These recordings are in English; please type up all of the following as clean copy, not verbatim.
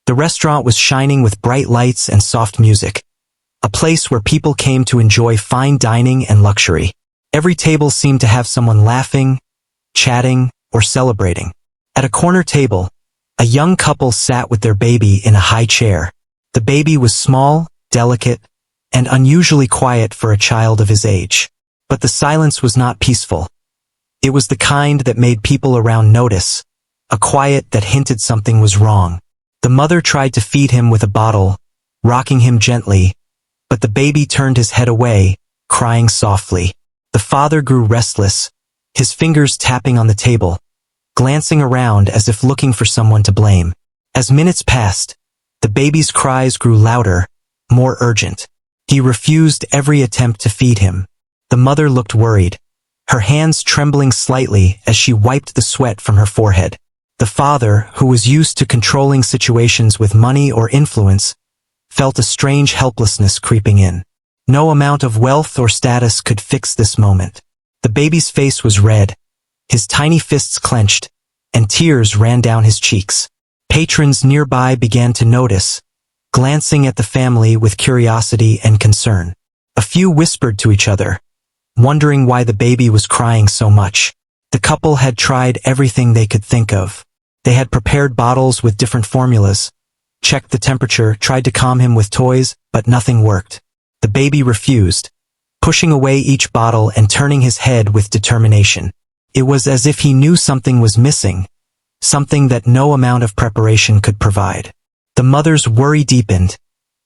The restaurant was shining with bright lights and soft music, a place where people came to enjoy fine dining and luxury. Every table seemed to have someone laughing, chatting, or celebrating. At a corner table, a young couple sat with their baby in a high chair. The baby was small, delicate, and unusually quiet for a child of his age. But the silence was not peaceful. It was the kind that made people around notice, a quiet that hinted something was wrong. The mother tried to feed him with a bottle, rocking him gently, but the baby turned his head away, crying softly. The father grew restless, his fingers tapping on the table, glancing around as if looking for someone to blame. As minutes passed, the baby's cries grew louder, more urgent. He refused every attempt to feed him. The mother looked worried, her hands trembling slightly as she wiped the sweat from her forehead. The father, who was used to controlling situations with money or influence, felt a strange helplessness creeping in. No amount of wealth or status could fix this moment. The baby's face was red, his tiny fists clenched, and tears ran down his cheeks. Patrons nearby began to notice, glancing at the family with curiosity and concern. A few whispered to each other, wondering why the baby was crying so much. The couple had tried everything they could think of. They had prepared bottles with different formulas, checked the temperature, tried to calm him with toys, but nothing worked. The baby refused, pushing away each bottle and turning his head with determination. It was as if he knew something was missing, something that no amount of preparation could provide. The mother's worry deepened,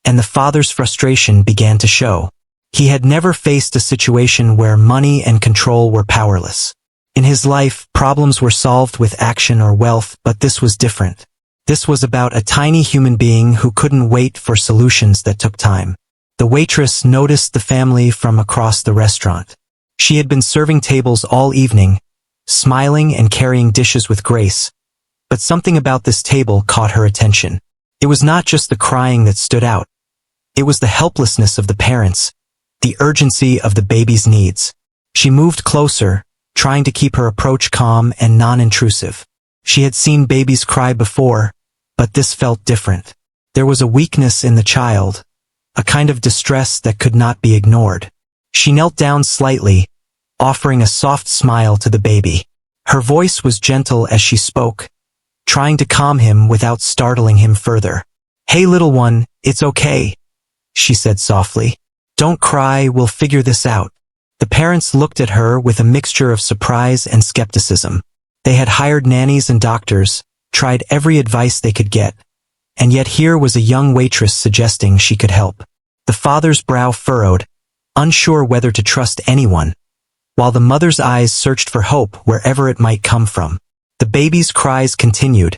and the father's frustration began to show. He had never faced a situation where money and control were powerless. In his life, problems were solved with action or wealth, but this was different. This was about a tiny human being who couldn't wait for solutions that took time. The waitress noticed the family from across the restaurant. She had been serving tables all evening, smiling and carrying dishes with grace. But something about this table caught her attention. It was not just the crying that stood out. It was the helplessness of the parents, the urgency of the baby's needs. She moved closer, trying to keep her approach calm and non-intrusive. She had seen babies cry before, but this felt different. There was a weakness in the child, a kind of distress that could not be ignored. She knelt down slightly, offering a soft smile to the baby. Her voice was gentle as she spoke, trying to calm him without startling him further. "Hey little one, it's okay," she said softly. "Don't cry, we'll figure this out." The parents looked at her with a mixture of surprise and skepticism. They had hired nannies and doctors, tried every advice they could get, and yet here was a young waitress suggesting she could help. The father's brow furrowed, unsure whether to trust anyone, while the mother's eyes searched for hope wherever it might come from. The baby's cries continued,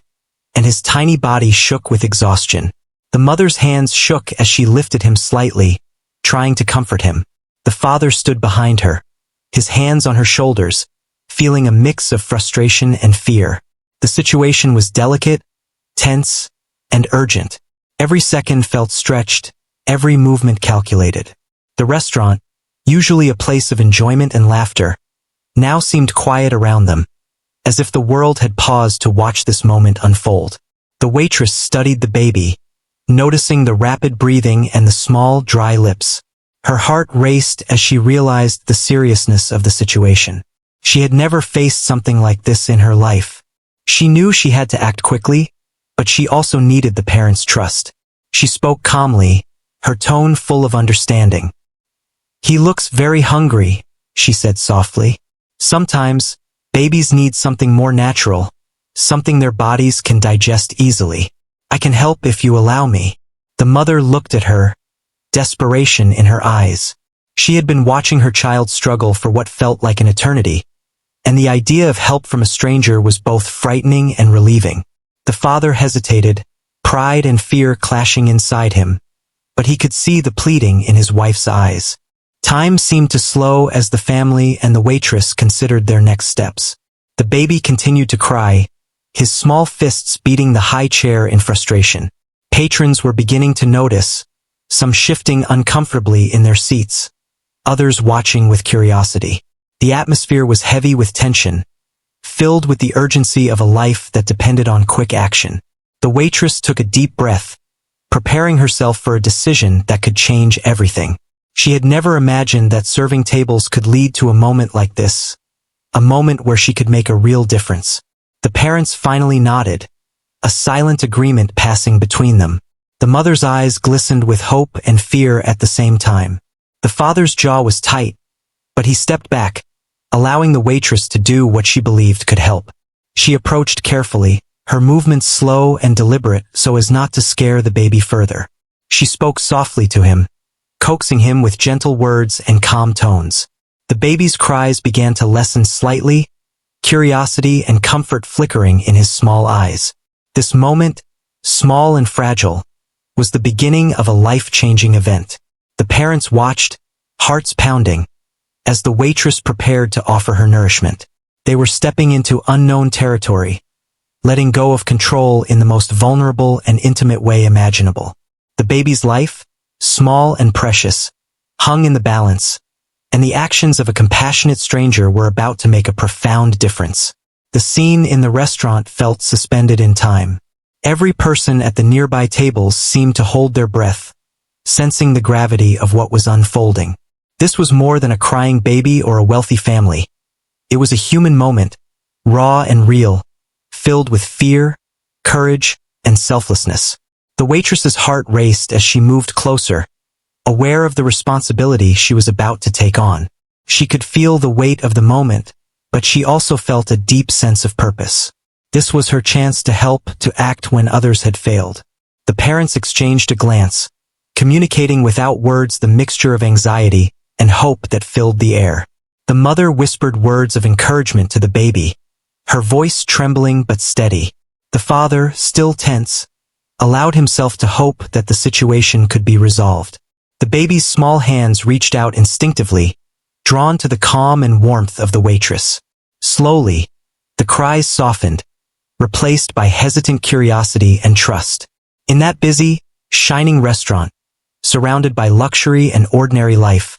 and his tiny body shook with exhaustion. The mother's hands shook as she lifted him slightly, trying to comfort him. The father stood behind her, his hands on her shoulders, feeling a mix of frustration and fear. The situation was delicate, tense, and urgent. Every second felt stretched, every movement calculated. The restaurant, usually a place of enjoyment and laughter, now seemed quiet around them, as if the world had paused to watch this moment unfold. The waitress studied the baby, noticing the rapid breathing and the small, dry lips. Her heart raced as she realized the seriousness of the situation. She had never faced something like this in her life. She knew she had to act quickly, but she also needed the parents' trust. She spoke calmly, her tone full of understanding. "He looks very hungry," she said softly. "Sometimes, babies need something more natural, something their bodies can digest easily. I can help if you allow me." The mother looked at her, desperation in her eyes. She had been watching her child struggle for what felt like an eternity, and the idea of help from a stranger was both frightening and relieving. The father hesitated, pride and fear clashing inside him, but he could see the pleading in his wife's eyes. Time seemed to slow as the family and the waitress considered their next steps. The baby continued to cry, his small fists beating the high chair in frustration. Patrons were beginning to notice, some shifting uncomfortably in their seats, others watching with curiosity. The atmosphere was heavy with tension, filled with the urgency of a life that depended on quick action. The waitress took a deep breath, preparing herself for a decision that could change everything. She had never imagined that serving tables could lead to a moment like this, a moment where she could make a real difference. The parents finally nodded, a silent agreement passing between them. The mother's eyes glistened with hope and fear at the same time. The father's jaw was tight, but he stepped back, allowing the waitress to do what she believed could help. She approached carefully, her movements slow and deliberate so as not to scare the baby further. She spoke softly to him, coaxing him with gentle words and calm tones. The baby's cries began to lessen slightly, curiosity and comfort flickering in his small eyes. This moment, small and fragile, was the beginning of a life-changing event. The parents watched, hearts pounding, as the waitress prepared to offer her nourishment. They were stepping into unknown territory, letting go of control in the most vulnerable and intimate way imaginable. The baby's life, small and precious, hung in the balance, and the actions of a compassionate stranger were about to make a profound difference. The scene in the restaurant felt suspended in time. Every person at the nearby tables seemed to hold their breath, sensing the gravity of what was unfolding. This was more than a crying baby or a wealthy family. It was a human moment, raw and real, filled with fear, courage, and selflessness. The waitress's heart raced as she moved closer, aware of the responsibility she was about to take on. She could feel the weight of the moment, but she also felt a deep sense of purpose. This was her chance to help, to act when others had failed. The parents exchanged a glance, communicating without words the mixture of anxiety and hope that filled the air. The mother whispered words of encouragement to the baby, her voice trembling but steady. The father, still tense, allowed himself to hope that the situation could be resolved. The baby's small hands reached out instinctively, drawn to the calm and warmth of the waitress. Slowly, the cries softened, replaced by hesitant curiosity and trust. In that busy, shining restaurant, surrounded by luxury and ordinary life,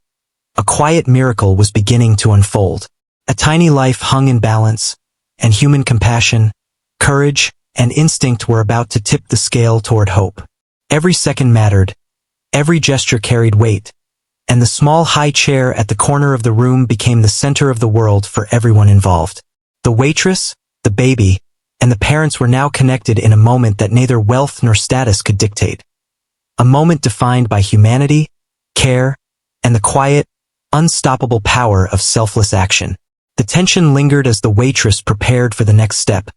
a quiet miracle was beginning to unfold. A tiny life hung in balance, and human compassion, courage, and instinct were about to tip the scale toward hope. Every second mattered, every gesture carried weight, and the small high chair at the corner of the room became the center of the world for everyone involved. The waitress, the baby, and the parents were now connected in a moment that neither wealth nor status could dictate. A moment defined by humanity, care, and the quiet, unstoppable power of selfless action. The tension lingered as the waitress prepared for the next step,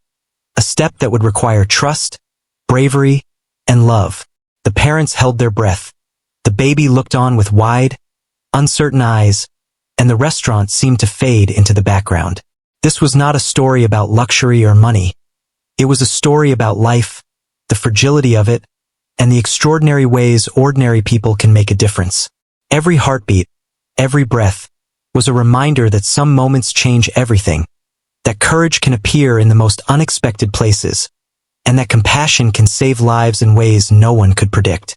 a step that would require trust, bravery, and love. The parents held their breath. The baby looked on with wide, uncertain eyes, and the restaurant seemed to fade into the background. This was not a story about luxury or money. It was a story about life, the fragility of it, and the extraordinary ways ordinary people can make a difference. Every heartbeat, every breath, was a reminder that some moments change everything, that courage can appear in the most unexpected places, and that compassion can save lives in ways no one could predict.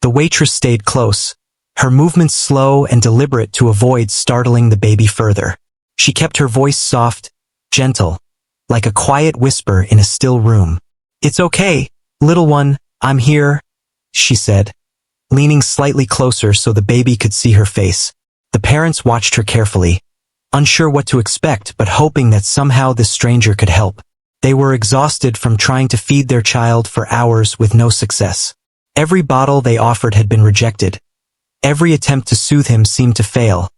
The waitress stayed close, her movements slow and deliberate to avoid startling the baby further. She kept her voice soft, gentle, like a quiet whisper in a still room. "It's okay, little one, I'm here," she said, leaning slightly closer so the baby could see her face. The parents watched her carefully, unsure what to expect but hoping that somehow this stranger could help. They were exhausted from trying to feed their child for hours with no success. Every bottle they offered had been rejected. Every attempt to soothe him seemed to fail,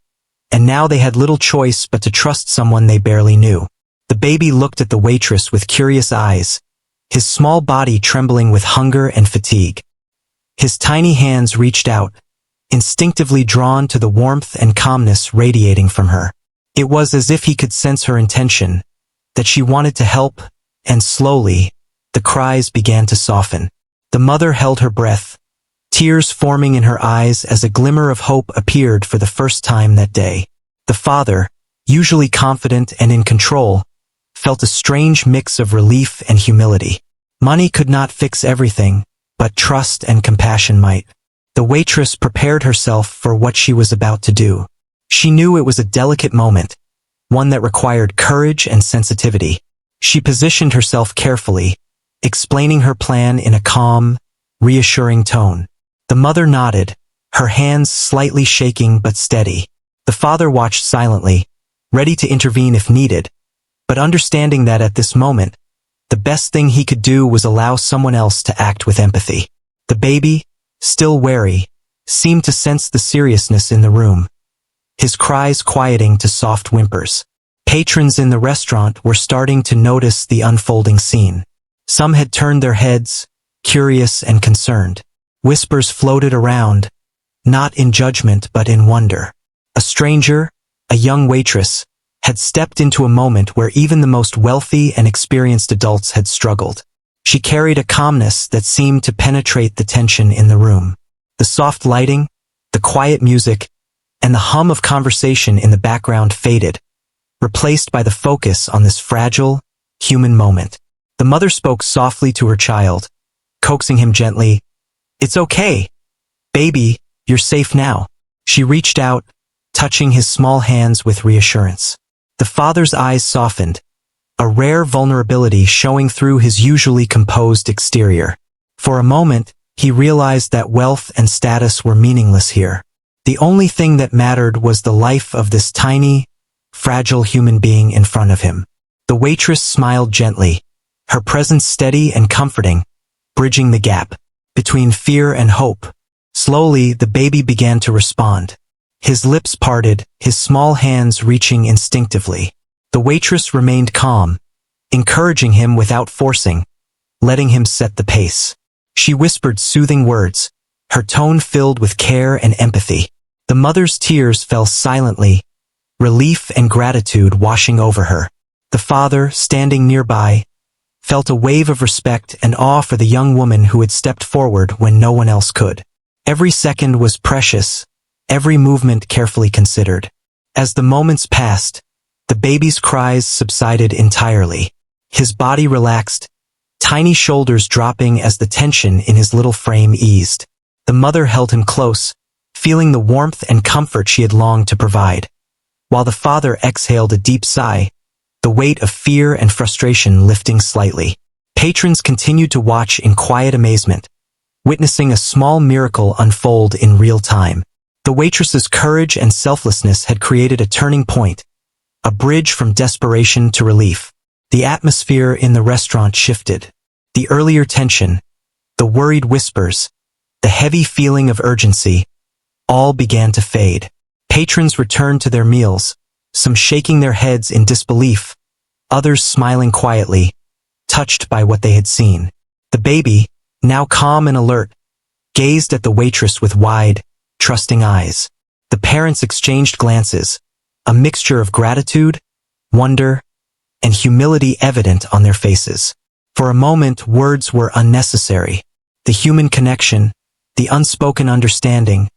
and now they had little choice but to trust someone they barely knew. The baby looked at the waitress with curious eyes, his small body trembling with hunger and fatigue. His tiny hands reached out, instinctively drawn to the warmth and calmness radiating from her. It was as if he could sense her intention, that she wanted to help, and slowly, the cries began to soften. The mother held her breath, tears forming in her eyes as a glimmer of hope appeared for the first time that day. The father, usually confident and in control, felt a strange mix of relief and humility. Money could not fix everything, but trust and compassion might. The waitress prepared herself for what she was about to do. She knew it was a delicate moment, one that required courage and sensitivity. She positioned herself carefully, explaining her plan in a calm, reassuring tone. The mother nodded, her hands slightly shaking but steady. The father watched silently, ready to intervene if needed, but understanding that at this moment, the best thing he could do was allow someone else to act with empathy. The baby, still wary, seemed to sense the seriousness in the room, his cries quieting to soft whimpers. Patrons in the restaurant were starting to notice the unfolding scene. Some had turned their heads, curious and concerned. Whispers floated around, not in judgment but in wonder. A stranger, a young waitress, had stepped into a moment where even the most wealthy and experienced adults had struggled. She carried a calmness that seemed to penetrate the tension in the room. The soft lighting, the quiet music, and the hum of conversation in the background faded, replaced by the focus on this fragile, human moment. The mother spoke softly to her child, coaxing him gently. "It's okay. Baby, you're safe now." She reached out, touching his small hands with reassurance. The father's eyes softened, a rare vulnerability showing through his usually composed exterior. For a moment, he realized that wealth and status were meaningless here. The only thing that mattered was the life of this tiny, fragile human being in front of him. The waitress smiled gently, her presence steady and comforting, bridging the gap between fear and hope. Slowly, the baby began to respond. His lips parted, his small hands reaching instinctively. The waitress remained calm, encouraging him without forcing, letting him set the pace. She whispered soothing words, her tone filled with care and empathy. The mother's tears fell silently, relief and gratitude washing over her. The father, standing nearby, felt a wave of respect and awe for the young woman who had stepped forward when no one else could. Every second was precious, every movement carefully considered. As the moments passed, the baby's cries subsided entirely. His body relaxed, tiny shoulders dropping as the tension in his little frame eased. The mother held him close, feeling the warmth and comfort she had longed to provide. While the father exhaled a deep sigh, the weight of fear and frustration lifting slightly. Patrons continued to watch in quiet amazement, witnessing a small miracle unfold in real time. The waitress's courage and selflessness had created a turning point, a bridge from desperation to relief. The atmosphere in the restaurant shifted. The earlier tension, the worried whispers, the heavy feeling of urgency, all began to fade. Patrons returned to their meals, some shaking their heads in disbelief, others smiling quietly, touched by what they had seen. The baby, now calm and alert, gazed at the waitress with wide, trusting eyes. The parents exchanged glances, a mixture of gratitude, wonder, and humility evident on their faces. For a moment, words were unnecessary. The human connection, the unspoken understanding,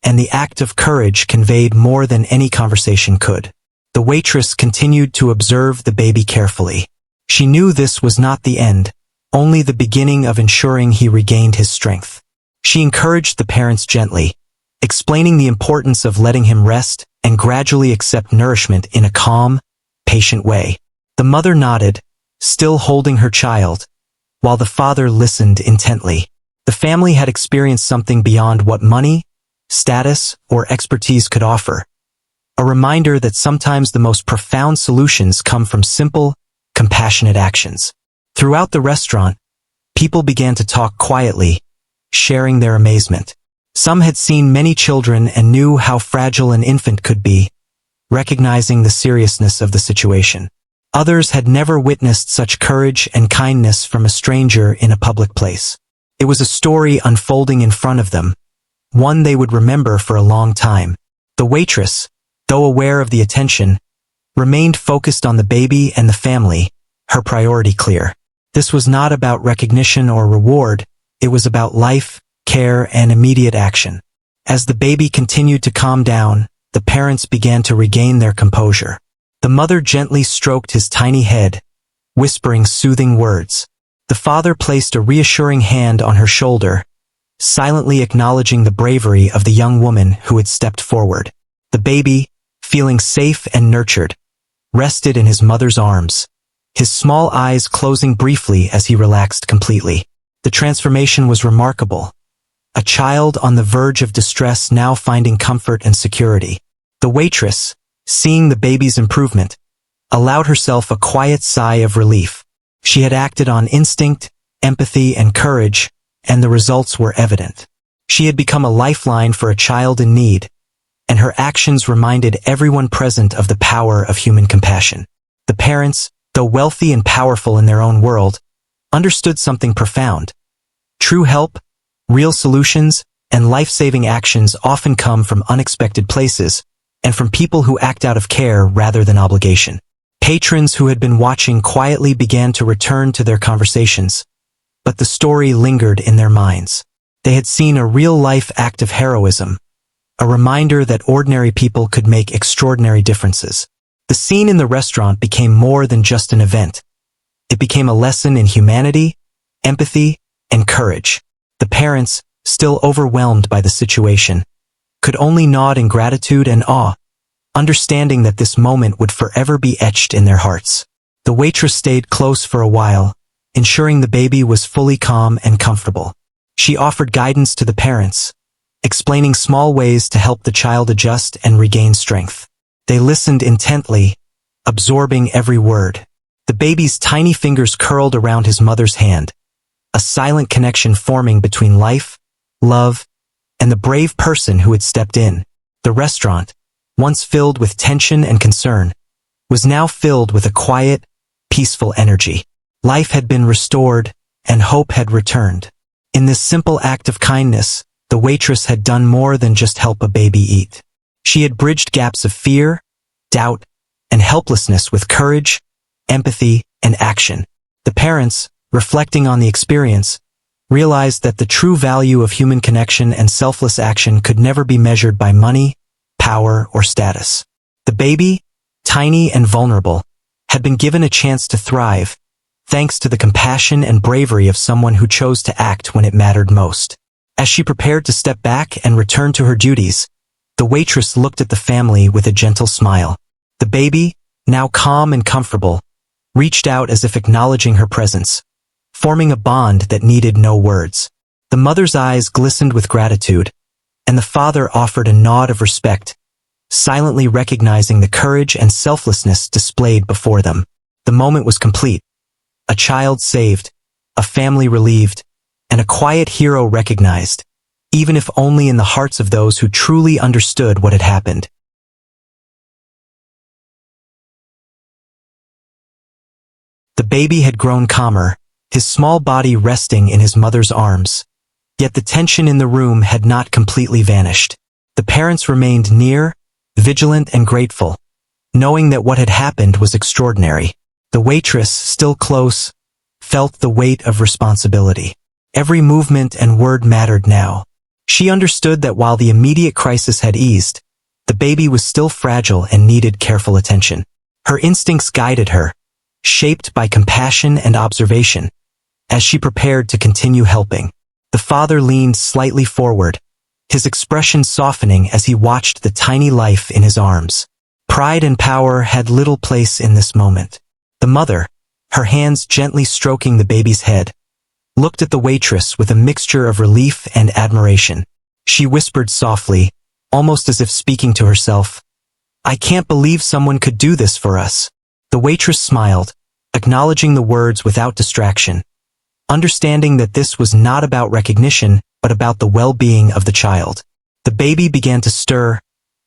and the act of courage conveyed more than any conversation could. The waitress continued to observe the baby carefully. She knew this was not the end, only the beginning of ensuring he regained his strength. She encouraged the parents gently, explaining the importance of letting him rest and gradually accept nourishment in a calm, patient way. The mother nodded, still holding her child, while the father listened intently. The family had experienced something beyond what money, status, or expertise could offer. A reminder that sometimes the most profound solutions come from simple, compassionate actions. Throughout the restaurant, people began to talk quietly, sharing their amazement. Some had seen many children and knew how fragile an infant could be, recognizing the seriousness of the situation. Others had never witnessed such courage and kindness from a stranger in a public place. It was a story unfolding in front of them, one they would remember for a long time. The waitress, though aware of the attention, remained focused on the baby and the family, her priority clear. This was not about recognition or reward, it was about life, care, and immediate action. As the baby continued to calm down, the parents began to regain their composure. The mother gently stroked his tiny head, whispering soothing words. The father placed a reassuring hand on her shoulder, silently acknowledging the bravery of the young woman who had stepped forward. The baby, feeling safe and nurtured, rested in his mother's arms, his small eyes closing briefly as he relaxed completely. The transformation was remarkable. A child on the verge of distress now finding comfort and security. The waitress, seeing the baby's improvement, allowed herself a quiet sigh of relief. She had acted on instinct, empathy, and courage, and the results were evident. She had become a lifeline for a child in need, and her actions reminded everyone present of the power of human compassion. The parents, though wealthy and powerful in their own world, understood something profound. True help, real solutions, and life-saving actions often come from unexpected places, and from people who act out of care rather than obligation. Patrons who had been watching quietly began to return to their conversations, but the story lingered in their minds. They had seen a real-life act of heroism, a reminder that ordinary people could make extraordinary differences. The scene in the restaurant became more than just an event. It became a lesson in humanity, empathy, and courage. The parents, still overwhelmed by the situation, could only nod in gratitude and awe, understanding that this moment would forever be etched in their hearts. The waitress stayed close for a while, ensuring the baby was fully calm and comfortable. She offered guidance to the parents, explaining small ways to help the child adjust and regain strength. They listened intently, absorbing every word. The baby's tiny fingers curled around his mother's hand, a silent connection forming between life, love, and the brave person who had stepped in. The restaurant, once filled with tension and concern, was now filled with a quiet, peaceful energy. Life had been restored, and hope had returned. In this simple act of kindness, the waitress had done more than just help a baby eat. She had bridged gaps of fear, doubt, and helplessness with courage, empathy, and action. The parents, reflecting on the experience, realized that the true value of human connection and selfless action could never be measured by money, power, or status. The baby, tiny and vulnerable, had been given a chance to thrive, thanks to the compassion and bravery of someone who chose to act when it mattered most. As she prepared to step back and return to her duties, the waitress looked at the family with a gentle smile. The baby, now calm and comfortable, reached out as if acknowledging her presence, forming a bond that needed no words. The mother's eyes glistened with gratitude, and the father offered a nod of respect, silently recognizing the courage and selflessness displayed before them. The moment was complete. A child saved, a family relieved, and a quiet hero recognized, even if only in the hearts of those who truly understood what had happened. The baby had grown calmer, his small body resting in his mother's arms. Yet the tension in the room had not completely vanished. The parents remained near, vigilant and grateful, knowing that what had happened was extraordinary. The waitress, still close, felt the weight of responsibility. Every movement and word mattered now. She understood that while the immediate crisis had eased, the baby was still fragile and needed careful attention. Her instincts guided her, shaped by compassion and observation, as she prepared to continue helping. The father leaned slightly forward, his expression softening as he watched the tiny life in his arms. Pride and power had little place in this moment. The mother, her hands gently stroking the baby's head, looked at the waitress with a mixture of relief and admiration. She whispered softly, almost as if speaking to herself, "I can't believe someone could do this for us." The waitress smiled, acknowledging the words without distraction, understanding that this was not about recognition, but about the well-being of the child. The baby began to stir,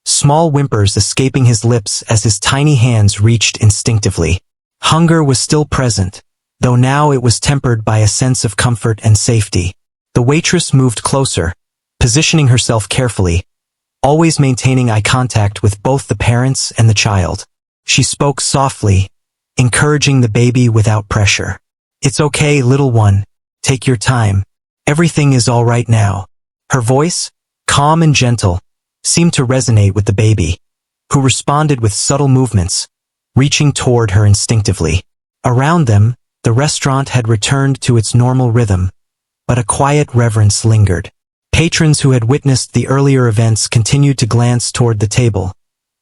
small whimpers escaping his lips as his tiny hands reached instinctively. Hunger was still present, though now it was tempered by a sense of comfort and safety. The waitress moved closer, positioning herself carefully, always maintaining eye contact with both the parents and the child. She spoke softly, encouraging the baby without pressure. "It's okay, little one. Take your time. Everything is all right now." Her voice, calm and gentle, seemed to resonate with the baby, who responded with subtle movements, reaching toward her instinctively. Around them, the restaurant had returned to its normal rhythm, but a quiet reverence lingered. Patrons who had witnessed the earlier events continued to glance toward the table,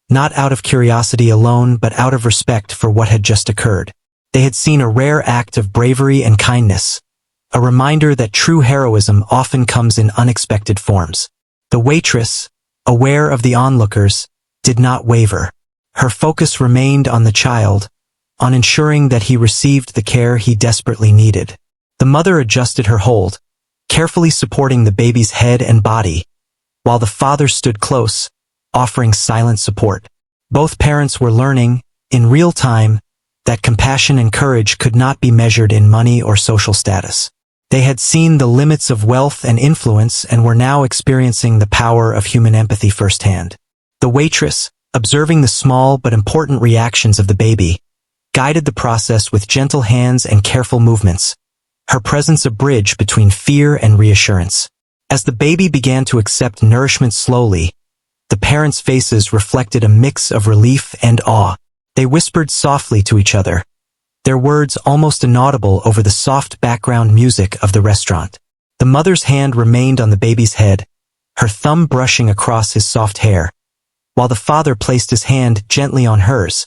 not out of curiosity alone but out of respect for what had just occurred. They had seen a rare act of bravery and kindness, a reminder that true heroism often comes in unexpected forms. The waitress, aware of the onlookers, did not waver. Her focus remained on the child, on ensuring that he received the care he desperately needed. The mother adjusted her hold, carefully supporting the baby's head and body, while the father stood close, offering silent support. Both parents were learning, in real time, that compassion and courage could not be measured in money or social status. They had seen the limits of wealth and influence and were now experiencing the power of human empathy firsthand. The waitress, observing the small but important reactions of the baby, guided the process with gentle hands and careful movements, her presence a bridge between fear and reassurance. As the baby began to accept nourishment slowly, the parents' faces reflected a mix of relief and awe. They whispered softly to each other, their words almost inaudible over the soft background music of the restaurant. The mother's hand remained on the baby's head, her thumb brushing across his soft hair, while the father placed his hand gently on hers,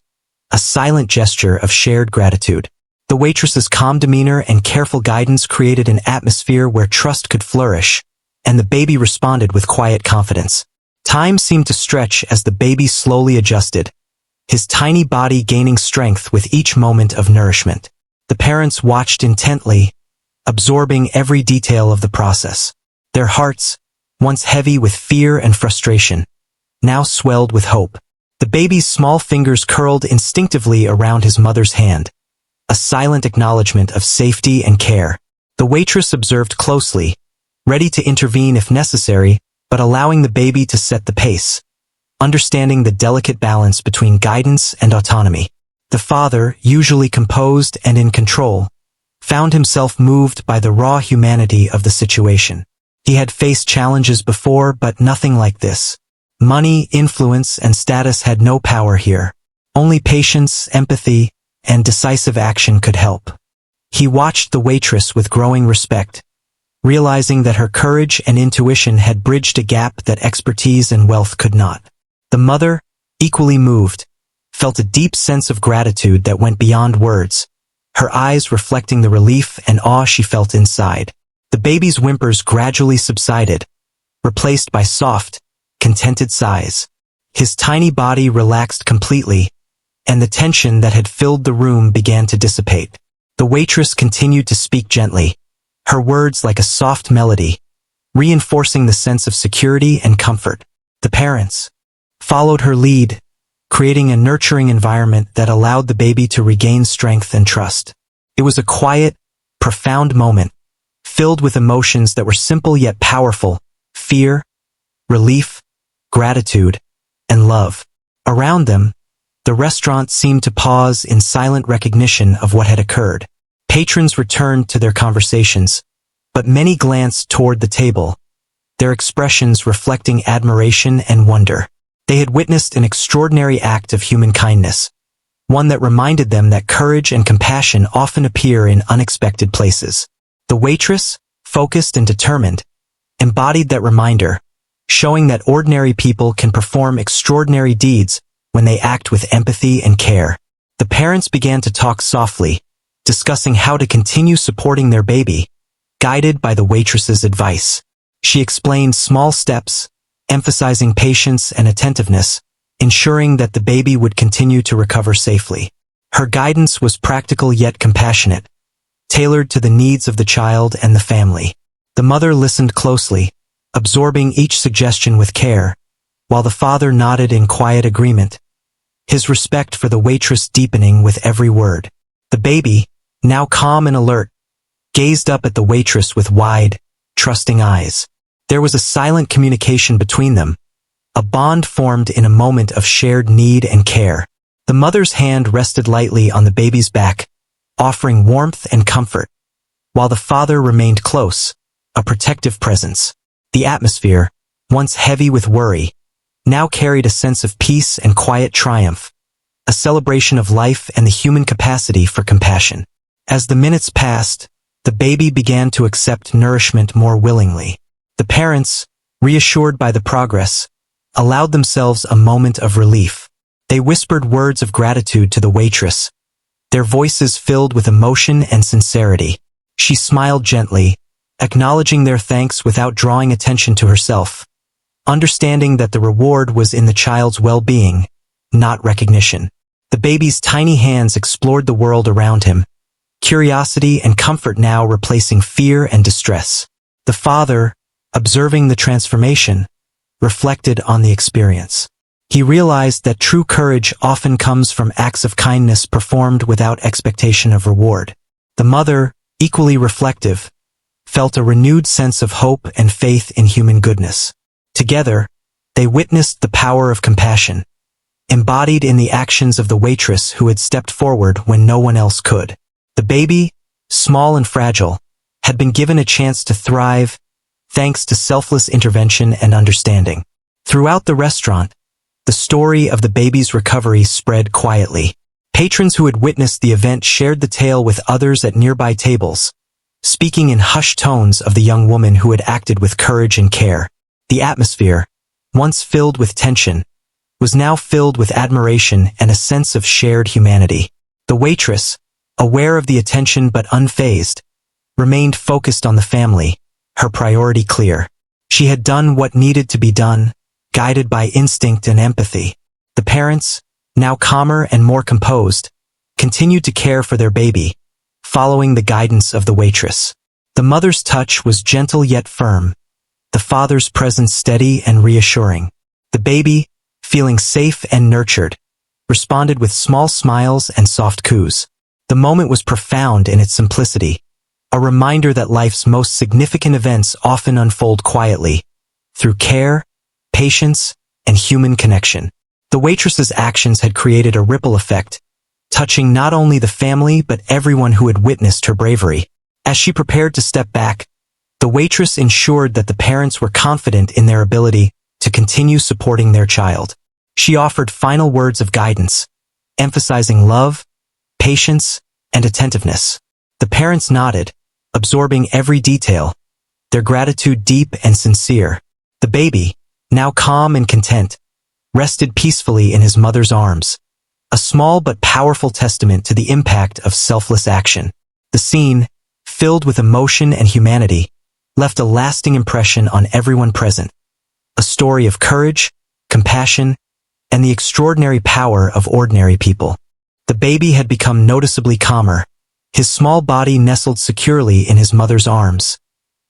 a silent gesture of shared gratitude. The waitress's calm demeanor and careful guidance created an atmosphere where trust could flourish, and the baby responded with quiet confidence. Time seemed to stretch as the baby slowly adjusted, his tiny body gaining strength with each moment of nourishment. The parents watched intently, absorbing every detail of the process. Their hearts, once heavy with fear and frustration, now swelled with hope. The baby's small fingers curled instinctively around his mother's hand, a silent acknowledgement of safety and care. The waitress observed closely, ready to intervene if necessary, but allowing the baby to set the pace, understanding the delicate balance between guidance and autonomy. The father, usually composed and in control, found himself moved by the raw humanity of the situation. He had faced challenges before, but nothing like this. Money, influence, and status had no power here. Only patience, empathy, and decisive action could help. He watched the waitress with growing respect, realizing that her courage and intuition had bridged a gap that expertise and wealth could not. The mother, equally moved, felt a deep sense of gratitude that went beyond words, her eyes reflecting the relief and awe she felt inside. The baby's whimpers gradually subsided, replaced by soft, contented sighs. His tiny body relaxed completely, and the tension that had filled the room began to dissipate. The waitress continued to speak gently, her words like a soft melody, reinforcing the sense of security and comfort. The parents followed her lead, creating a nurturing environment that allowed the baby to regain strength and trust. It was a quiet, profound moment, filled with emotions that were simple yet powerful: fear, relief, gratitude, and love. Around them, the restaurant seemed to pause in silent recognition of what had occurred. Patrons returned to their conversations, but many glanced toward the table, their expressions reflecting admiration and wonder. They had witnessed an extraordinary act of human kindness, one that reminded them that courage and compassion often appear in unexpected places. The waitress, focused and determined, embodied that reminder, showing that ordinary people can perform extraordinary deeds when they act with empathy and care. The parents began to talk softly, discussing how to continue supporting their baby, guided by the waitress's advice. She explained small steps, emphasizing patience and attentiveness, ensuring that the baby would continue to recover safely. Her guidance was practical yet compassionate, tailored to the needs of the child and the family. The mother listened closely, absorbing each suggestion with care, while the father nodded in quiet agreement, his respect for the waitress deepening with every word. The baby, now calm and alert, gazed up at the waitress with wide, trusting eyes. There was a silent communication between them, a bond formed in a moment of shared need and care. The mother's hand rested lightly on the baby's back, offering warmth and comfort, while the father remained close, a protective presence. The atmosphere, once heavy with worry, now carried a sense of peace and quiet triumph, a celebration of life and the human capacity for compassion. As the minutes passed, the baby began to accept nourishment more willingly. The parents, reassured by the progress, allowed themselves a moment of relief. They whispered words of gratitude to the waitress, their voices filled with emotion and sincerity. She smiled gently, acknowledging their thanks without drawing attention to herself, understanding that the reward was in the child's well-being, not recognition. The baby's tiny hands explored the world around him, curiosity and comfort now replacing fear and distress. The father, observing the transformation, reflected on the experience. He realized that true courage often comes from acts of kindness performed without expectation of reward. The mother, equally reflective, felt a renewed sense of hope and faith in human goodness. Together, they witnessed the power of compassion, embodied in the actions of the waitress who had stepped forward when no one else could. The baby, small and fragile, had been given a chance to thrive thanks to selfless intervention and understanding. Throughout the restaurant, the story of the baby's recovery spread quietly. Patrons who had witnessed the event shared the tale with others at nearby tables, speaking in hushed tones of the young woman who had acted with courage and care. The atmosphere, once filled with tension, was now filled with admiration and a sense of shared humanity. The waitress, aware of the attention but unfazed, remained focused on the family, her priority clear. She had done what needed to be done, guided by instinct and empathy. The parents, now calmer and more composed, continued to care for their baby, following the guidance of the waitress. The mother's touch was gentle yet firm, the father's presence steady and reassuring. The baby, feeling safe and nurtured, responded with small smiles and soft coos. The moment was profound in its simplicity, a reminder that life's most significant events often unfold quietly, through care, patience, and human connection. The waitress's actions had created a ripple effect, touching not only the family but everyone who had witnessed her bravery. As she prepared to step back, the waitress ensured that the parents were confident in their ability to continue supporting their child. She offered final words of guidance, emphasizing love, patience, and attentiveness. The parents nodded, absorbing every detail, their gratitude deep and sincere. The baby, now calm and content, rested peacefully in his mother's arms, a small but powerful testament to the impact of selfless action. The scene, filled with emotion and humanity, left a lasting impression on everyone present, a story of courage, compassion, and the extraordinary power of ordinary people. The baby had become noticeably calmer, his small body nestled securely in his mother's arms,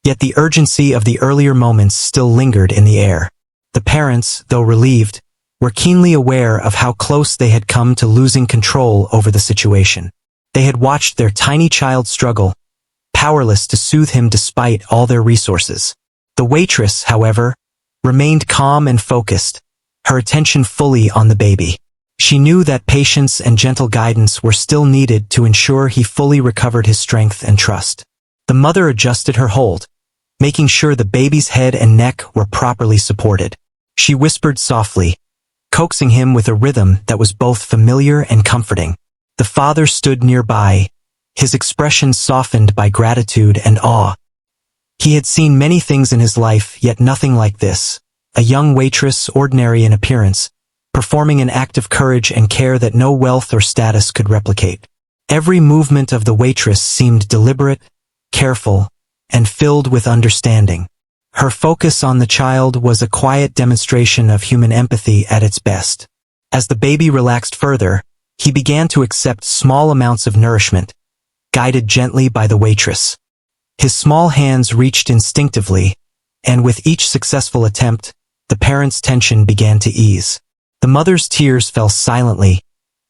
yet the urgency of the earlier moments still lingered in the air. The parents, though relieved, were keenly aware of how close they had come to losing control over the situation. They had watched their tiny child struggle, powerless to soothe him despite all their resources. The waitress, however, remained calm and focused, her attention fully on the baby. She knew that patience and gentle guidance were still needed to ensure he fully recovered his strength and trust. The mother adjusted her hold, making sure the baby's head and neck were properly supported. She whispered softly, coaxing him with a rhythm that was both familiar and comforting. The father stood nearby, his expression softened by gratitude and awe. He had seen many things in his life, yet nothing like this. A young waitress, ordinary in appearance, performing an act of courage and care that no wealth or status could replicate. Every movement of the waitress seemed deliberate, careful, and filled with understanding. Her focus on the child was a quiet demonstration of human empathy at its best. As the baby relaxed further, he began to accept small amounts of nourishment, guided gently by the waitress. His small hands reached instinctively, and with each successful attempt, the parents' tension began to ease. The mother's tears fell silently,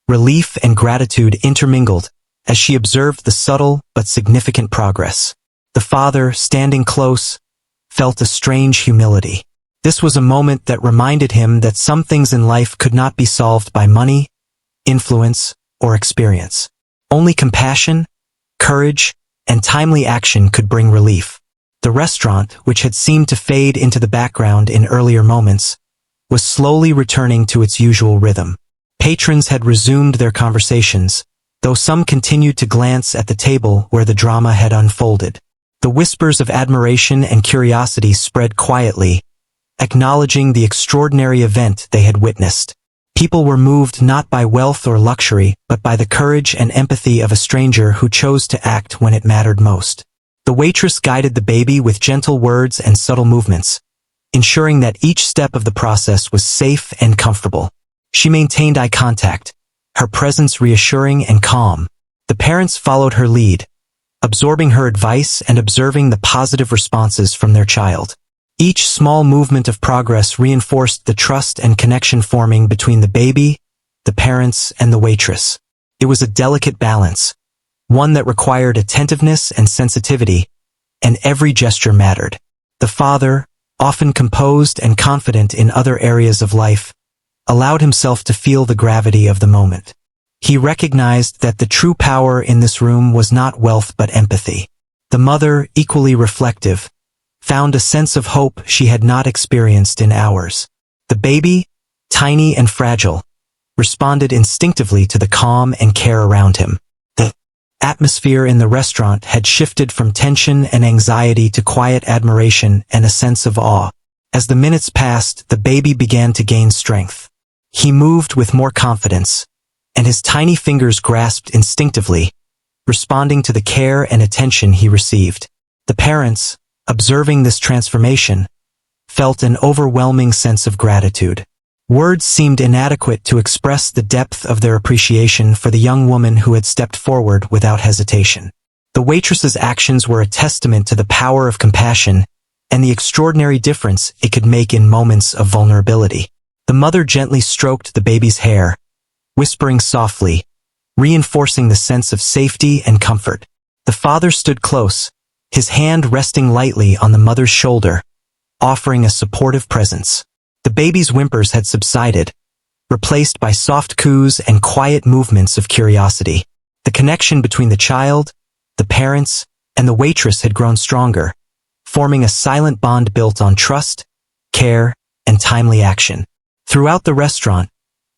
relief and gratitude intermingled as she observed the subtle but significant progress. The father, standing close, felt a strange humility. This was a moment that reminded him that some things in life could not be solved by money, influence, or experience. Only compassion, courage, and timely action could bring relief. The restaurant, which had seemed to fade into the background in earlier moments, was slowly returning to its usual rhythm. Patrons had resumed their conversations, though some continued to glance at the table where the drama had unfolded. The whispers of admiration and curiosity spread quietly, acknowledging the extraordinary event they had witnessed. People were moved not by wealth or luxury, but by the courage and empathy of a stranger who chose to act when it mattered most. The waitress guided the baby with gentle words and subtle movements, ensuring that each step of the process was safe and comfortable. She maintained eye contact, her presence reassuring and calm. The parents followed her lead, absorbing her advice and observing the positive responses from their child. Each small movement of progress reinforced the trust and connection forming between the baby, the parents, and the waitress. It was a delicate balance, one that required attentiveness and sensitivity, and every gesture mattered. The father, often composed and confident in other areas of life, allowed himself to feel the gravity of the moment. He recognized that the true power in this room was not wealth but empathy. The mother, equally reflective, found a sense of hope she had not experienced in hours. The baby, tiny and fragile, responded instinctively to the calm and care around him. The atmosphere in the restaurant had shifted from tension and anxiety to quiet admiration and a sense of awe. As the minutes passed, the baby began to gain strength. He moved with more confidence, and his tiny fingers grasped instinctively, responding to the care and attention he received. The parents, observing this transformation, felt an overwhelming sense of gratitude. Words seemed inadequate to express the depth of their appreciation for the young woman who had stepped forward without hesitation. The waitress's actions were a testament to the power of compassion and the extraordinary difference it could make in moments of vulnerability. The mother gently stroked the baby's hair, whispering softly, reinforcing the sense of safety and comfort. The father stood close, his hand resting lightly on the mother's shoulder, offering a supportive presence. The baby's whimpers had subsided, replaced by soft coos and quiet movements of curiosity. The connection between the child, the parents, and the waitress had grown stronger, forming a silent bond built on trust, care, and timely action. Throughout the restaurant,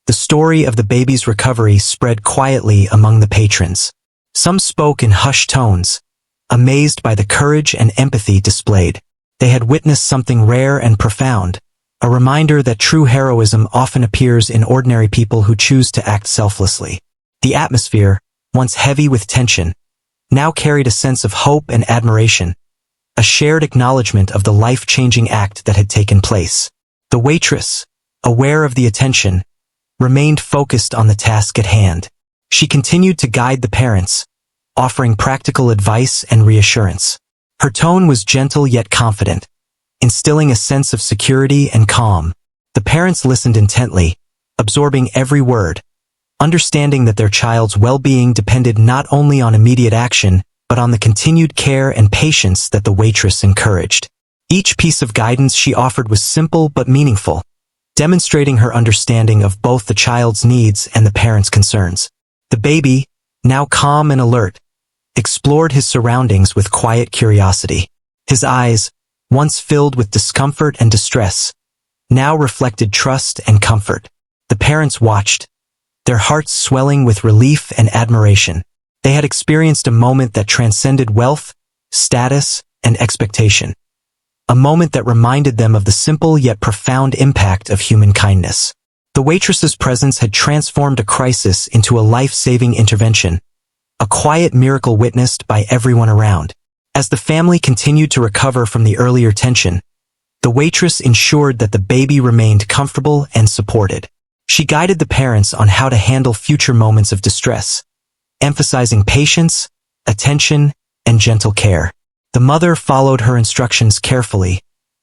the story of the baby's recovery spread quietly among the patrons. Some spoke in hushed tones, amazed by the courage and empathy displayed. They had witnessed something rare and profound, a reminder that true heroism often appears in ordinary people who choose to act selflessly. The atmosphere, once heavy with tension, now carried a sense of hope and admiration, a shared acknowledgement of the life-changing act that had taken place. The waitress, aware of the attention, remained focused on the task at hand. She continued to guide the parents, offering practical advice and reassurance. Her tone was gentle yet confident, instilling a sense of security and calm. The parents listened intently, absorbing every word, understanding that their child's well-being depended not only on immediate action, but on the continued care and patience that the waitress encouraged. Each piece of guidance she offered was simple but meaningful, demonstrating her understanding of both the child's needs and the parents' concerns. The baby, now calm and alert, explored his surroundings with quiet curiosity. His eyes, once filled with discomfort and distress, now reflected trust and comfort. The parents watched, their hearts swelling with relief and admiration. They had experienced a moment that transcended wealth, status, and expectation. A moment that reminded them of the simple yet profound impact of human kindness. The waitress's presence had transformed a crisis into a life-saving intervention, a quiet miracle witnessed by everyone around. As the family continued to recover from the earlier tension, the waitress ensured that the baby remained comfortable and supported. She guided the parents on how to handle future moments of distress, emphasizing patience, attention, and gentle care. The mother followed her instructions carefully,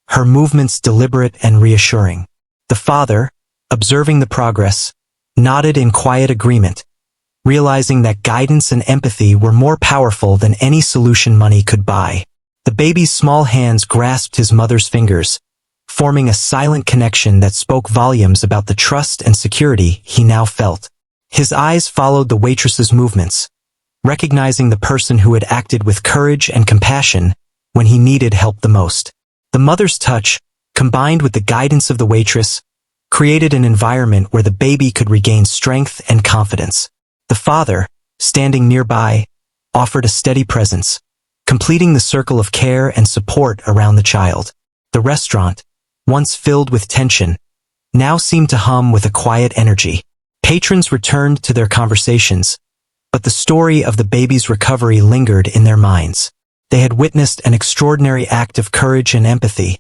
her movements deliberate and reassuring. The father, observing the progress, nodded in quiet agreement, realizing that guidance and empathy were more powerful than any solution money could buy. The baby's small hands grasped his mother's fingers, forming a silent connection that spoke volumes about the trust and security he now felt. His eyes followed the waitress's movements, recognizing the person who had acted with courage and compassion when he needed help the most. The mother's touch, combined with the guidance of the waitress, created an environment where the baby could regain strength and confidence. The father, standing nearby, offered a steady presence, completing the circle of care and support around the child. The restaurant, once filled with tension, now seemed to hum with a quiet energy. Patrons returned to their conversations, but the story of the baby's recovery lingered in their minds. They had witnessed an extraordinary act of courage and empathy,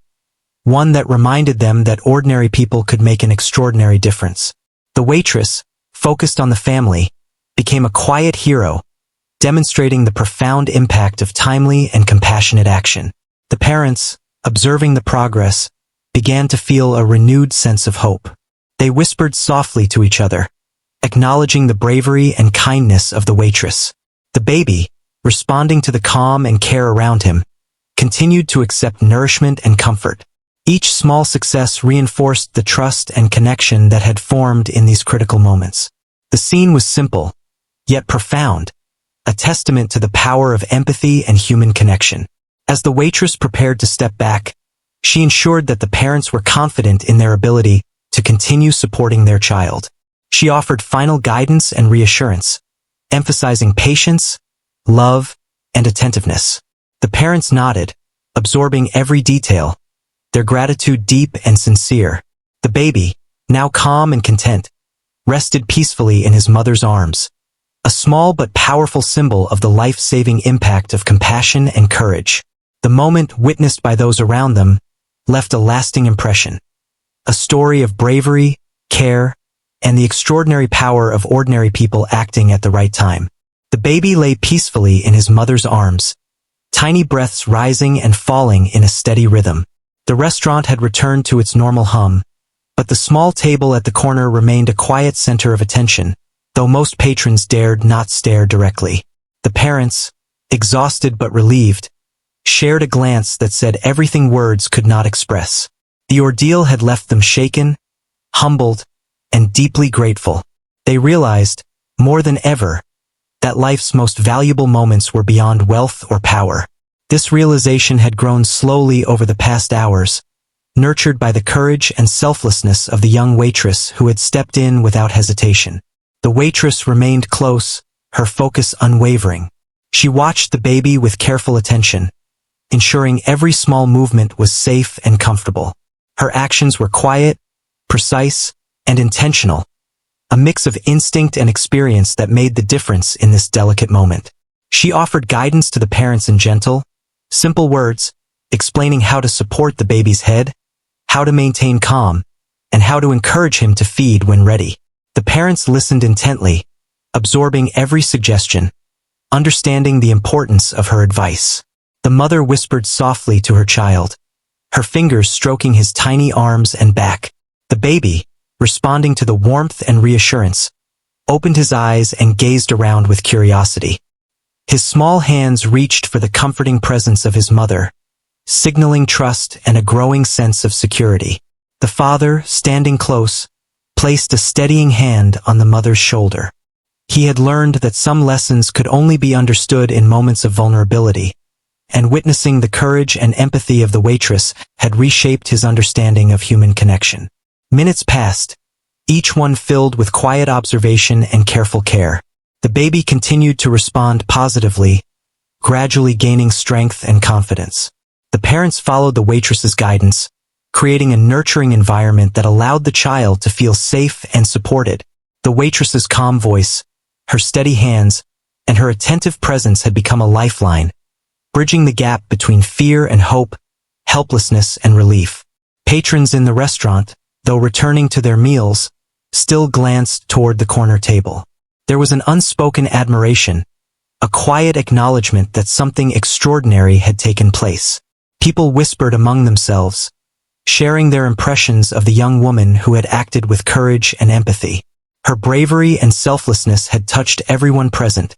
one that reminded them that ordinary people could make an extraordinary difference. The waitress, focused on the family, became a quiet hero, demonstrating the profound impact of timely and compassionate action. The parents, observing the progress, began to feel a renewed sense of hope. They whispered softly to each other, acknowledging the bravery and kindness of the waitress. The baby, responding to the calm and care around him, continued to accept nourishment and comfort. Each small success reinforced the trust and connection that had formed in these critical moments. The scene was simple, yet profound, a testament to the power of empathy and human connection. As the waitress prepared to step back, she ensured that the parents were confident in their ability to continue supporting their child. She offered final guidance and reassurance, emphasizing patience, love, and attentiveness. The parents nodded, absorbing every detail, their gratitude deep and sincere. The baby, now calm and content, rested peacefully in his mother's arms, a small but powerful symbol of the life-saving impact of compassion and courage. The moment, witnessed by those around them, left a lasting impression. A story of bravery, care, and the extraordinary power of ordinary people acting at the right time. The baby lay peacefully in his mother's arms, tiny breaths rising and falling in a steady rhythm. The restaurant had returned to its normal hum, but the small table at the corner remained a quiet center of attention, though most patrons dared not stare directly. The parents, exhausted but relieved, shared a glance that said everything words could not express. The ordeal had left them shaken, humbled, and deeply grateful. They realized, more than ever, that life's most valuable moments were beyond wealth or power. This realization had grown slowly over the past hours, nurtured by the courage and selflessness of the young waitress who had stepped in without hesitation. The waitress remained close, her focus unwavering. She watched the baby with careful attention, ensuring every small movement was safe and comfortable. Her actions were quiet, precise, and intentional, a mix of instinct and experience that made the difference in this delicate moment. She offered guidance to the parents in gentle, simple words, explaining how to support the baby's head, how to maintain calm, and how to encourage him to feed when ready. The parents listened intently, absorbing every suggestion, understanding the importance of her advice. The mother whispered softly to her child, her fingers stroking his tiny arms and back. The baby, responding to the warmth and reassurance, opened his eyes and gazed around with curiosity. His small hands reached for the comforting presence of his mother, signaling trust and a growing sense of security. The father, standing close, placed a steadying hand on the mother's shoulder. He had learned that some lessons could only be understood in moments of vulnerability, and witnessing the courage and empathy of the waitress had reshaped his understanding of human connection. Minutes passed, each one filled with quiet observation and careful care. The baby continued to respond positively, gradually gaining strength and confidence. The parents followed the waitress's guidance, creating a nurturing environment that allowed the child to feel safe and supported. The waitress's calm voice, her steady hands, and her attentive presence had become a lifeline, bridging the gap between fear and hope, helplessness and relief. Patrons in the restaurant, though returning to their meals, still glanced toward the corner table. There was an unspoken admiration, a quiet acknowledgement that something extraordinary had taken place. People whispered among themselves, sharing their impressions of the young woman who had acted with courage and empathy. Her bravery and selflessness had touched everyone present,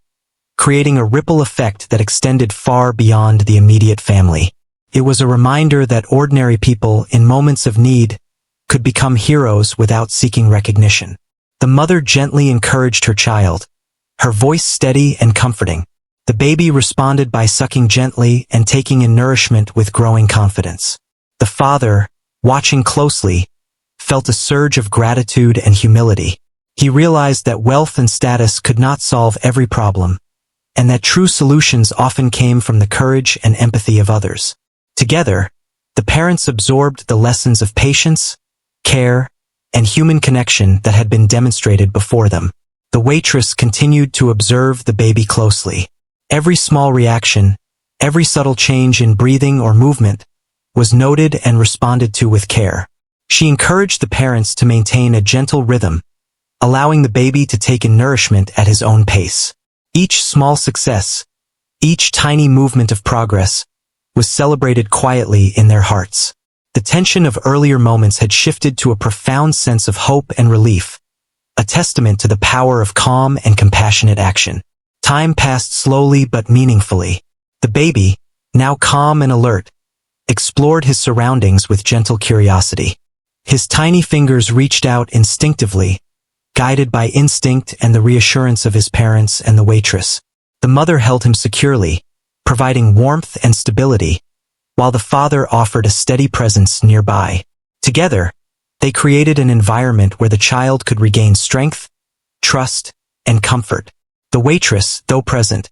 creating a ripple effect that extended far beyond the immediate family. It was a reminder that ordinary people, in moments of need, could become heroes without seeking recognition. The mother gently encouraged her child, her voice steady and comforting. The baby responded by sucking gently and taking in nourishment with growing confidence. The father, watching closely, felt a surge of gratitude and humility. He realized that wealth and status could not solve every problem, and that true solutions often came from the courage and empathy of others. Together, the parents absorbed the lessons of patience, care, and human connection that had been demonstrated before them. The waitress continued to observe the baby closely. Every small reaction, every subtle change in breathing or movement, was noted and responded to with care. She encouraged the parents to maintain a gentle rhythm, allowing the baby to take in nourishment at his own pace. Each small success, each tiny movement of progress, was celebrated quietly in their hearts. The tension of earlier moments had shifted to a profound sense of hope and relief, a testament to the power of calm and compassionate action. Time passed slowly but meaningfully. The baby, now calm and alert, explored his surroundings with gentle curiosity. His tiny fingers reached out instinctively, guided by instinct and the reassurance of his parents and the waitress. The mother held him securely, providing warmth and stability, while the father offered a steady presence nearby. Together, they created an environment where the child could regain strength, trust, and comfort. The waitress, though present,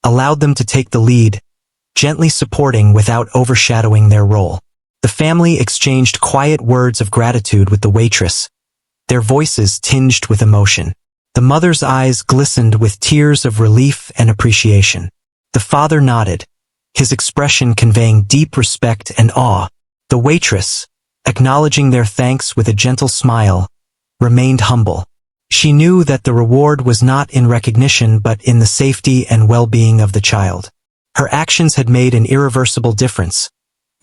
allowed them to take the lead, gently supporting without overshadowing their role. The family exchanged quiet words of gratitude with the waitress, their voices tinged with emotion. The mother's eyes glistened with tears of relief and appreciation. The father nodded, his expression conveying deep respect and awe. The waitress, acknowledging their thanks with a gentle smile, remained humble. She knew that the reward was not in recognition but in the safety and well-being of the child. Her actions had made an irreversible difference,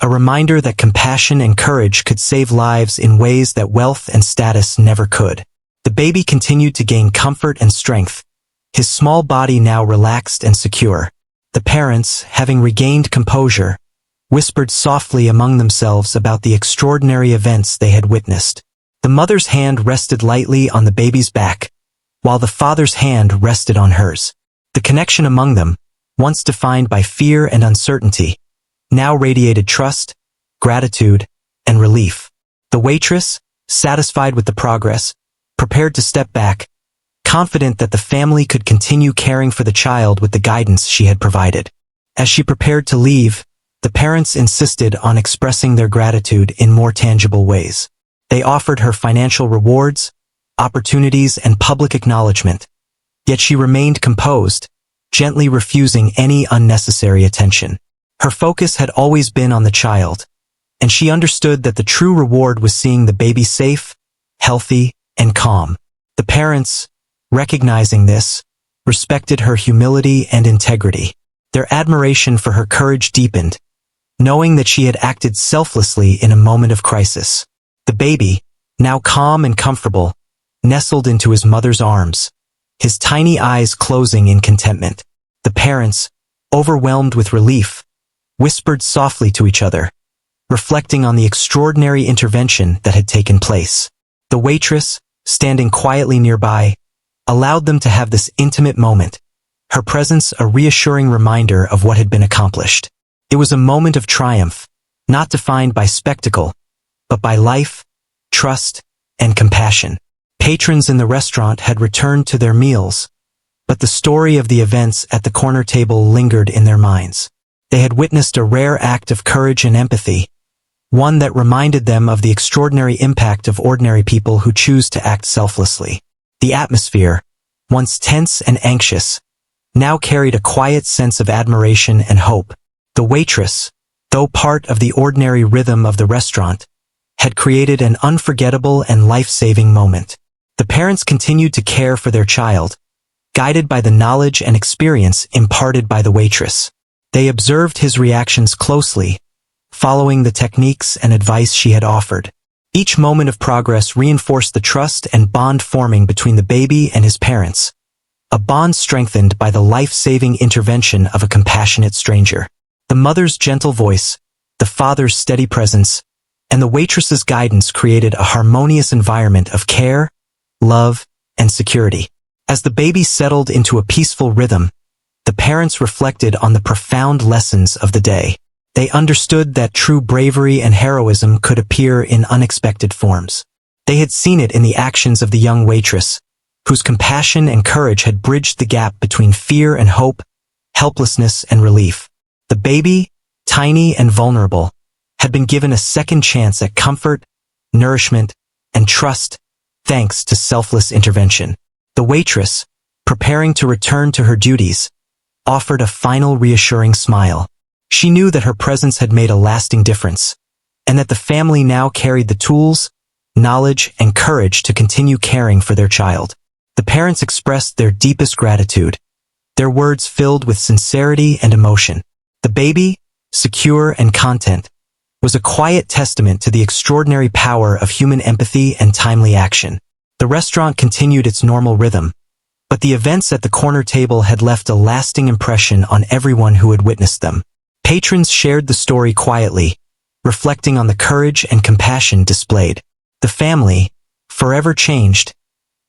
a reminder that compassion and courage could save lives in ways that wealth and status never could. The baby continued to gain comfort and strength, his small body now relaxed and secure. The parents, having regained composure, whispered softly among themselves about the extraordinary events they had witnessed. The mother's hand rested lightly on the baby's back, while the father's hand rested on hers. The connection among them, once defined by fear and uncertainty, now radiated trust, gratitude, and relief. The waitress, satisfied with the progress, prepared to step back, confident that the family could continue caring for the child with the guidance she had provided. As she prepared to leave, the parents insisted on expressing their gratitude in more tangible ways. They offered her financial rewards, opportunities, and public acknowledgement, yet she remained composed, gently refusing any unnecessary attention. Her focus had always been on the child, and she understood that the true reward was seeing the baby safe, healthy, and calm. The parents, recognizing this, respected her humility and integrity. Their admiration for her courage deepened, knowing that she had acted selflessly in a moment of crisis. The baby, now calm and comfortable, nestled into his mother's arms, his tiny eyes closing in contentment. The parents, overwhelmed with relief, whispered softly to each other, reflecting on the extraordinary intervention that had taken place. The waitress, standing quietly nearby, allowed them to have this intimate moment, her presence a reassuring reminder of what had been accomplished. It was a moment of triumph, not defined by spectacle, but by life, trust, and compassion. Patrons in the restaurant had returned to their meals, but the story of the events at the corner table lingered in their minds. They had witnessed a rare act of courage and empathy, one that reminded them of the extraordinary impact of ordinary people who choose to act selflessly. The atmosphere, once tense and anxious, now carried a quiet sense of admiration and hope. The waitress, though part of the ordinary rhythm of the restaurant, had created an unforgettable and life-saving moment. The parents continued to care for their child, guided by the knowledge and experience imparted by the waitress. They observed his reactions closely, following the techniques and advice she had offered. Each moment of progress reinforced the trust and bond forming between the baby and his parents, a bond strengthened by the life-saving intervention of a compassionate stranger. The mother's gentle voice, the father's steady presence, and the waitress's guidance created a harmonious environment of care, love, and security. As the baby settled into a peaceful rhythm, the parents reflected on the profound lessons of the day. They understood that true bravery and heroism could appear in unexpected forms. They had seen it in the actions of the young waitress, whose compassion and courage had bridged the gap between fear and hope, helplessness and relief. The baby, tiny and vulnerable, had been given a second chance at comfort, nourishment, and trust thanks to selfless intervention. The waitress, preparing to return to her duties, offered a final reassuring smile. She knew that her presence had made a lasting difference, and that the family now carried the tools, knowledge, and courage to continue caring for their child. The parents expressed their deepest gratitude, their words filled with sincerity and emotion. The baby, secure and content, was a quiet testament to the extraordinary power of human empathy and timely action. The restaurant continued its normal rhythm, but the events at the corner table had left a lasting impression on everyone who had witnessed them. Patrons shared the story quietly, reflecting on the courage and compassion displayed. The family, forever changed,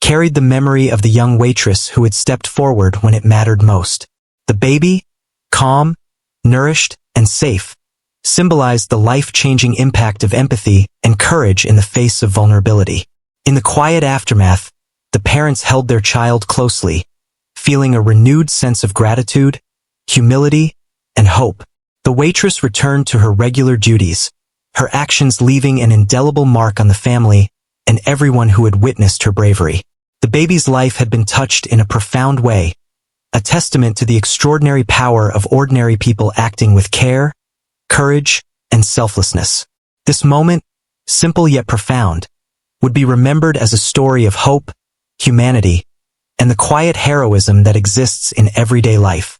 carried the memory of the young waitress who had stepped forward when it mattered most. The baby, calm, nourished, and safe, symbolized the life-changing impact of empathy and courage in the face of vulnerability. In the quiet aftermath, the parents held their child closely, feeling a renewed sense of gratitude, humility, and hope. The waitress returned to her regular duties, her actions leaving an indelible mark on the family and everyone who had witnessed her bravery. The baby's life had been touched in a profound way, a testament to the extraordinary power of ordinary people acting with care, courage, and selflessness. This moment, simple yet profound, would be remembered as a story of hope, humanity, and the quiet heroism that exists in everyday life.